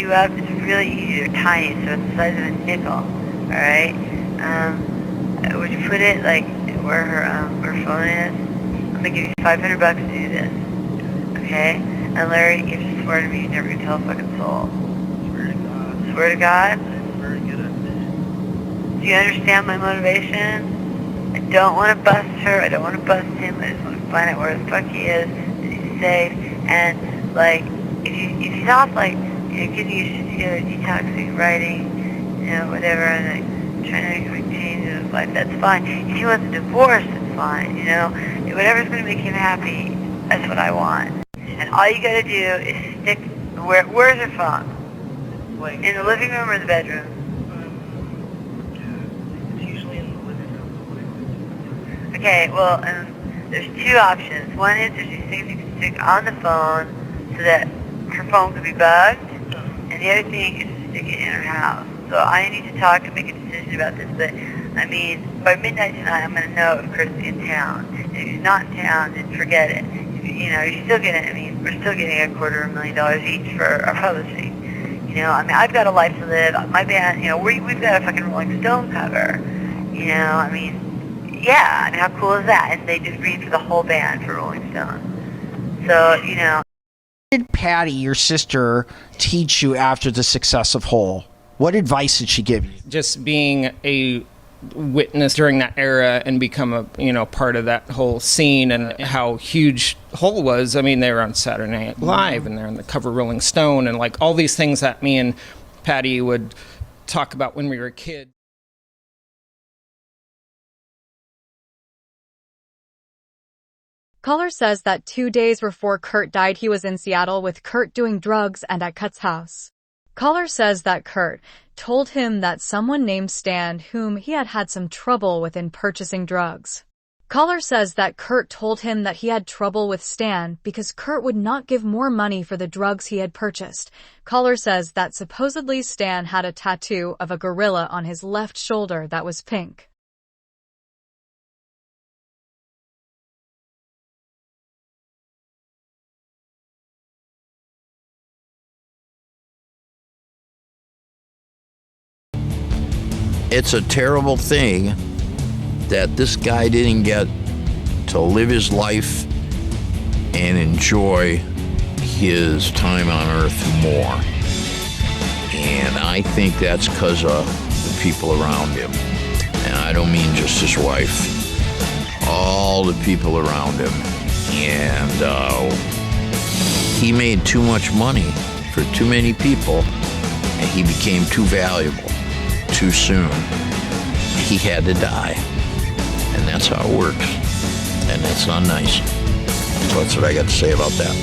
you up. It's really easy. They're tiny, so it's the size of a nickel. All right. Would you put it like where her phone is? I'm gonna give you $500 to do this. Okay. And Larry, you have to swear to me you're never gonna tell a fucking soul. Swear to God. Swear to God. I'm very good at this. Do you understand my motivation? I don't want to bust her. I don't want to bust him. I just want to find out where the fuck he is, that he's safe, and like if he's off, like getting your shit together, detoxing, writing, whatever, and like trying to make change in his life, that's fine. If he wants a divorce, that's fine. Whatever's going to make him happy, that's what I want. And all you got to do is stick. Where's her phone? In the living room or the bedroom? It's usually in the living room. Okay, well, there's two options. One is there's these things you can stick on the phone so that her phone could be bugged, and the other thing is to stick it in her house. So I need to talk and make a decision about this, but I mean, by midnight tonight, I'm going to know if Kurt's in town. And if he's not in town, then forget it. You're still getting, we're still getting $250,000 each for our publishing. I've got a life to live. My band, we've got a fucking Rolling Stone cover. How cool is that? And they just read for the whole band for Rolling Stone. So, What did Patty, your sister, teach you after the success of Hole? What advice did she give you? Just being a witness during that era and become a part of that whole scene and how huge Hole was. They were on Saturday Night Live and they're on the cover of Rolling Stone and like all these things that me and Patty would talk about when we were kids. Caller says that 2 days before Kurt died, he was in Seattle with Kurt doing drugs and at Kurt's house. Caller says that Kurt told him that someone named Stan, whom he had had some trouble with in purchasing drugs. Caller says that Kurt told him that he had trouble with Stan because Kurt would not give more money for the drugs he had purchased. Caller says that supposedly Stan had a tattoo of a gorilla on his left shoulder that was pink. It's a terrible thing that this guy didn't get to live his life and enjoy his time on Earth more. And I think that's because of the people around him. And I don't mean just his wife, all the people around him. And he made too much money for too many people, and he became too valuable too soon. He had to die. And that's how it works. And that's not nice. So that's what I got to say about that.